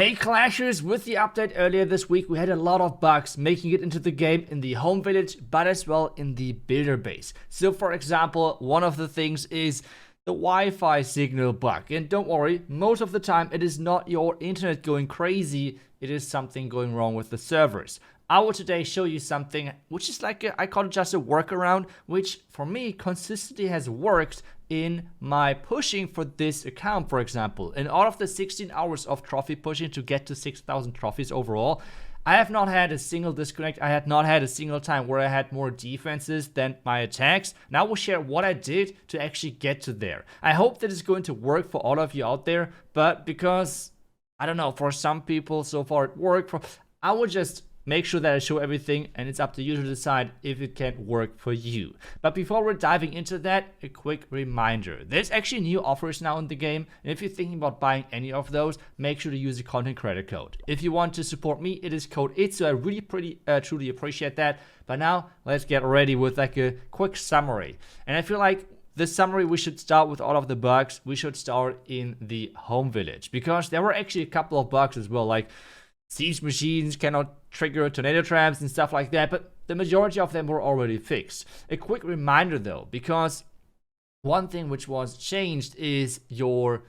Hey Clashers, with the update earlier this week, we had a lot of bugs making it into the game in the home village, but as well in the builder base. So for example, one of the things is the Wi-Fi signal bug. And don't worry, most of the time it is not your internet going crazy, it is something going wrong with the servers. I will today show you something which is like I call it just a workaround, which for me consistently has worked in my pushing for this account, for example. In all of the 16 hours of trophy pushing to get to 6,000 trophies overall, I have not had a single disconnect. I had not had a single time where I had more defenses than my attacks. And I will share what I did to actually get to there. I hope that it's going to work for all of you out there, but because, I don't know, for some people so far it worked, I will just make sure that I show everything, and it's up to you to decide if it can work for you. But before we're diving into that, a quick reminder. There's actually new offers now in the game, and if you're thinking about buying any of those, make sure to use the content credit code. If you want to support me, it is code iTzu. I really truly appreciate that. But now, let's get ready with like a quick summary. And I feel like the summary, we should start with all of the bugs. We should start in the home village, because there were actually a couple of bugs as well, like siege machines cannot trigger tornado traps and stuff like that, but the majority of them were already fixed. A quick reminder though, because one thing which was changed is your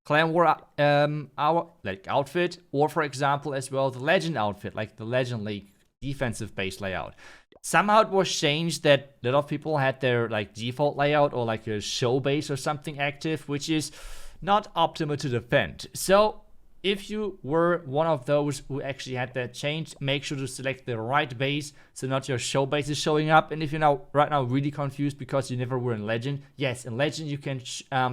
clan war outfit, or for example as well the legend outfit, like the legend league defensive base layout. Somehow it was changed that a lot of people had their like default layout or like a show base or something active, which is not optimal to defend. So if you were one of those who actually had that changed, make sure to select the right base so not your show base is showing up. And if you're right now really confused because you never were in Legend, yes, in Legend you can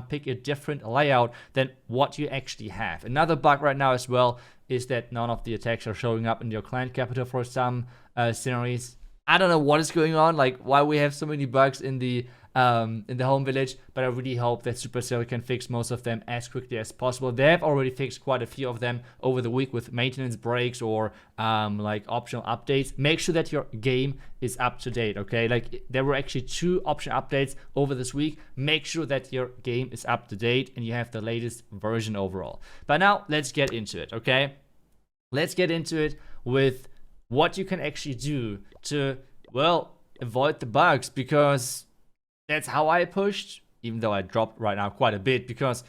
pick a different layout than what you actually have. Another bug right now as well is that none of the attacks are showing up in your clan capital for some scenarios. I don't know what is going on, like why we have so many bugs in the home village, but I really hope that Supercell can fix most of them as quickly as possible. They have already fixed quite a few of them over the week with maintenance breaks or like optional updates. Make sure that your game is up to date, okay? Like there were actually 2 optional updates over this week. Make sure that your game is up to date and you have the latest version overall. But now let's get into it, okay? Let's get into it with what you can actually do to, well, avoid the bugs, because that's how I pushed, even though I dropped right now quite a bit, because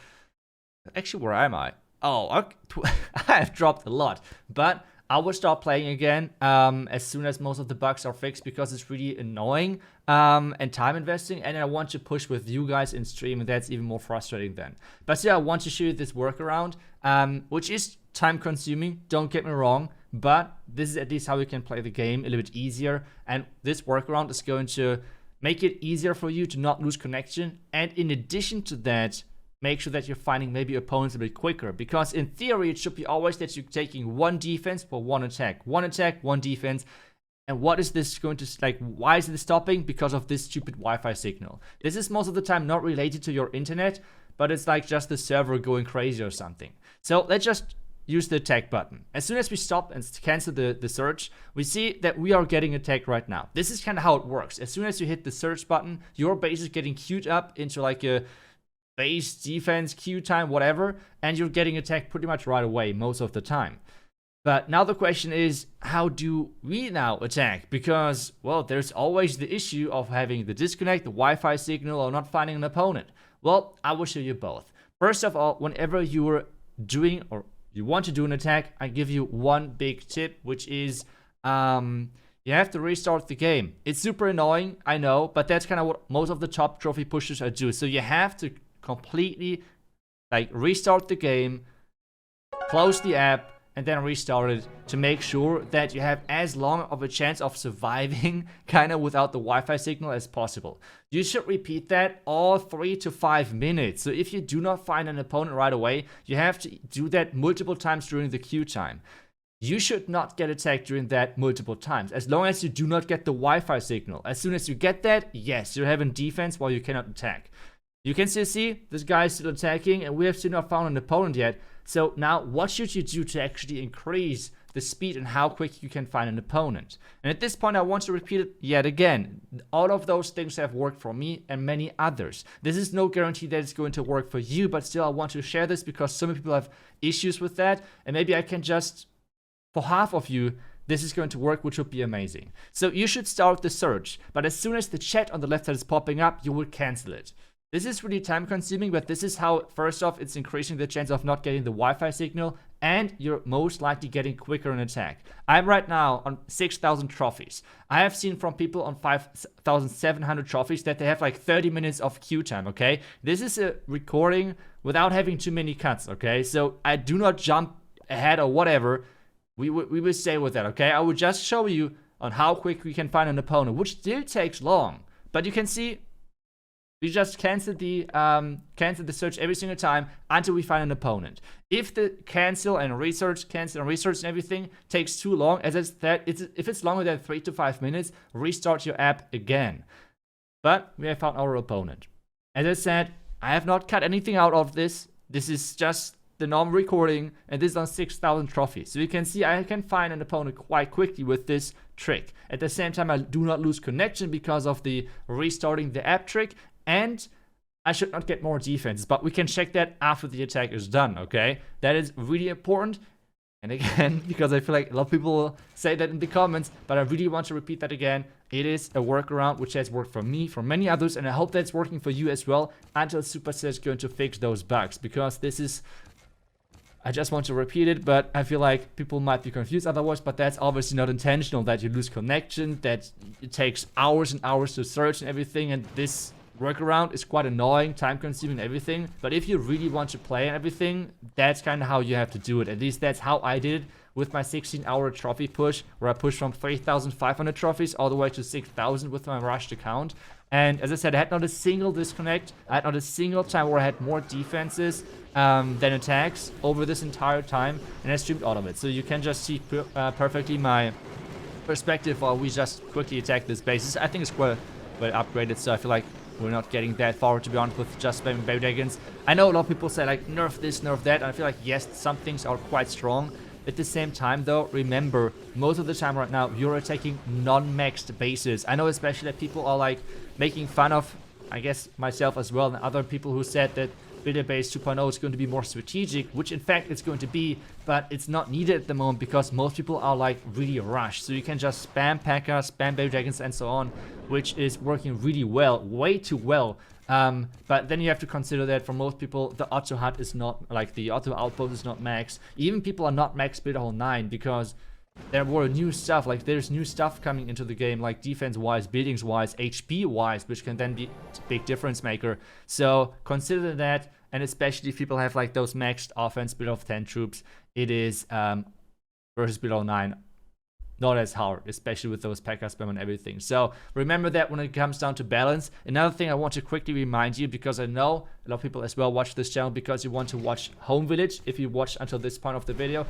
actually, where am I? Oh, okay. I have dropped a lot, but I will start playing again as soon as most of the bugs are fixed, because it's really annoying and time investing, and I want to push with you guys in stream, and that's even more frustrating then. But yeah, I want to show you this workaround, which is time consuming, don't get me wrong, but this is at least how you can play the game a little bit easier, and this workaround is going to make it easier for you to not lose connection. And in addition to that, make sure that you're finding maybe opponents a bit quicker, because in theory it should be always that you're taking 1 defense for 1 attack, 1 attack, 1 defense. And what is this going to, like, why is it stopping? Because of this stupid Wi-Fi signal. This is most of the time not related to your internet, but it's like just the server going crazy or something. So let's just use the attack button. As soon as we stop and cancel the search, we see that we are getting attacked right now. This is kind of how it works. As soon as you hit the search button, your base is getting queued up into like a base defense queue time, whatever, and you're getting attacked pretty much right away most of the time. But now the question is, how do we now attack? Because, well, there's always the issue of having the disconnect, the Wi-Fi signal, or not finding an opponent. Well, I will show you both. First of all, whenever you are doing or you want to do an attack, I give you one big tip, which is you have to restart the game. It's super annoying, I know, but that's kind of what most of the top trophy pushers are doing. So you have to completely like restart the game, close the app, and then restart it to make sure that you have as long of a chance of surviving kind of without the Wi-Fi signal as possible. You should repeat that all 3 to 5 minutes. So if you do not find an opponent right away, you have to do that multiple times during the queue time. You should not get attacked during that multiple times, as long as you do not get the Wi-Fi signal. As soon as you get that, yes, you're having defense while you cannot attack. You can still see this guy is still attacking, and we have still not found an opponent yet. So now what should you do to actually increase the speed and how quick you can find an opponent. And at this point, I want to repeat it yet again. All of those things have worked for me and many others. This is no guarantee that it's going to work for you, but still I want to share this because so many people have issues with that, and maybe I can just, for half of you, this is going to work, which would be amazing. So you should start the search, but as soon as the chat on the left side is popping up, you will cancel it. This is really time consuming, but this is how, first off, it's increasing the chance of not getting the Wi-Fi signal, and you're most likely getting quicker an attack. I'm right now on 6,000 trophies. I have seen from people on 5,700 trophies that they have like 30 minutes of queue time, okay? This is a recording without having too many cuts, okay? So I do not jump ahead or whatever. We will stay with that, okay? I will just show you on how quick we can find an opponent, which still takes long. But you can see we just cancel the search every single time until we find an opponent. If the cancel and research and everything takes too long, as I said, if it's longer than 3 to 5 minutes, restart your app again. But we have found our opponent. As I said, I have not cut anything out of this. This is just the normal recording, and this is on 6,000 trophies. So you can see I can find an opponent quite quickly with this trick. At the same time, I do not lose connection because of the restarting the app trick, and I should not get more defense, but we can check that after the attack is done, okay? That is really important. And again, because I feel like a lot of people say that in the comments, but I really want to repeat that again. It is a workaround which has worked for me, for many others, and I hope that's working for you as well until Supercell is going to fix those bugs, because this is, I just want to repeat it, but I feel like people might be confused otherwise, but that's obviously not intentional, that you lose connection, that it takes hours and hours to search and everything, and this workaround is quite annoying, time consuming and everything, but if you really want to play and everything, that's kind of how you have to do it. At least that's how I did it with my 16-hour trophy push, where I pushed from 3,500 trophies all the way to 6,000 with my rushed account. And as I said, I had not a single disconnect. I had not a single time where I had more defenses than attacks over this entire time, and I streamed all of it. So you can just see perfectly my perspective while we just quickly attack this base. I think it's quite well upgraded, so I feel like we're not getting that far, to be honest, with just spamming baby dragons. I know a lot of people say like nerf this, nerf that, and I feel like yes, some things are quite strong. At the same time though, remember, most of the time right now, you're attacking non-maxed bases. I know especially that people are like making fun of, I guess myself as well, and other people who said that Builder Base 2.0 is going to be more strategic, which in fact it's going to be, but it's not needed at the moment because most people are like really rushed. So you can just spam P.E.K.K.A, spam baby dragons and so on, which is working really well, way too well. But then you have to consider that for most people, the Auto Hut is not, like the Auto Outpost is not max. Even people are not max Builder Hall 9 because there were new stuff, like there's new stuff coming into the game, like defense-wise, buildings-wise, HP-wise, which can then be a big difference maker. So consider that, and especially if people have like those maxed offense build of 10 troops, it is versus build of 9 not as hard, especially with those P.E.K.K.A spam and everything. So remember that when it comes down to balance. Another thing I want to quickly remind you, because I know a lot of people as well watch this channel because you want to watch Home Village, if you watched until this point of the video.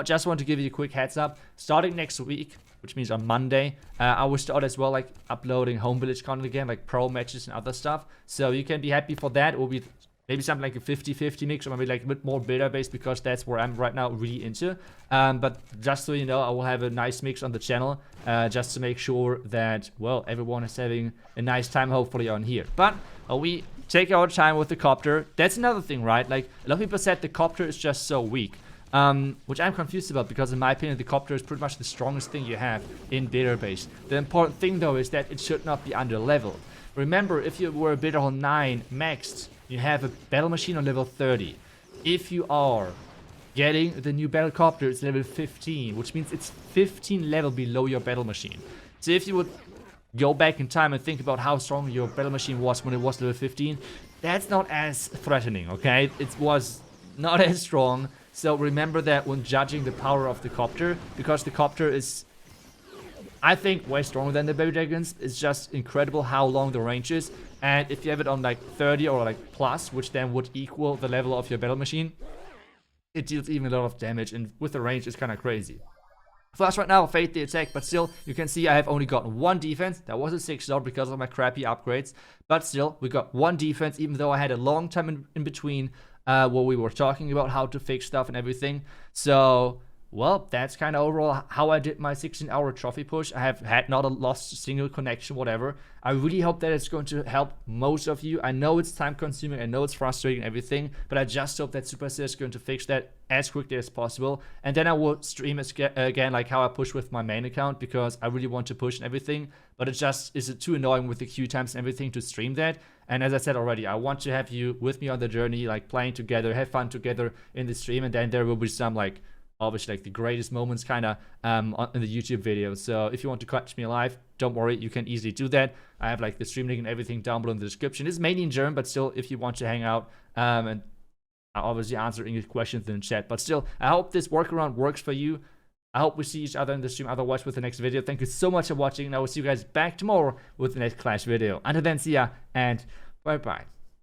Just want to give you a quick heads up. Starting next week, which means on Monday, I will start as well like uploading Home Village content again, like pro matches and other stuff. So you can be happy for that. It will be maybe something like a 50-50 mix, or maybe like a bit more builder based, because that's where I'm right now really into. But just so you know, I will have a nice mix on the channel, just to make sure that, well, everyone is having a nice time hopefully on here. But we take our time with the copter. That's another thing, right? Like a lot of people said the copter is just so weak. Which I'm confused about, because in my opinion the copter is pretty much the strongest thing you have in Builder Base. The important thing though is that it should not be under leveled. Remember, if you were a Builder Hall 9 maxed, you have a battle machine on level 30. If you are getting the new battle copter, it's level 15, which means it's 15 level below your battle machine. So if you would go back in time and think about how strong your battle machine was when it was level 15, that's not as threatening, okay? It was not as strong. So remember that when judging the power of the copter, because the copter is, I think, way stronger than the baby dragons. It's just incredible how long the range is. And if you have it on like 30 or like plus, which then would equal the level of your battle machine, it deals even a lot of damage, and with the range it's kind of crazy. For us right now, fade the attack, but still, you can see I have only gotten one defense. That was a 6-star because of my crappy upgrades. But still, we got one defense, even though I had a long time in between where we were talking about how to fix stuff and everything. So well, that's kind of overall how I did my 16-hour trophy push. I have had not a lost single connection, whatever. I really hope that it's going to help most of you. I know it's time consuming, I know it's frustrating, everything, but I just hope that Supercell is going to fix that as quickly as possible. And then I will stream again, like how I push with my main account, because I really want to push and everything, but it just is too annoying with the queue times and everything to stream that. And as I said already, I want to have you with me on the journey, like playing together, have fun together in the stream, and then there will be some like obviously like the greatest moments kind of in the YouTube video. So if you want to catch me live, don't worry, you can easily do that. I have like the stream link and everything down below in the description. It's mainly in German, but still, if you want to hang out, and I obviously answer English questions in the chat, but still, I hope this workaround works for you. I hope we see each other in the stream, otherwise with the next video. Thank you so much for watching, and I will see you guys back tomorrow with the next Clash video. Until then, see ya, and bye-bye.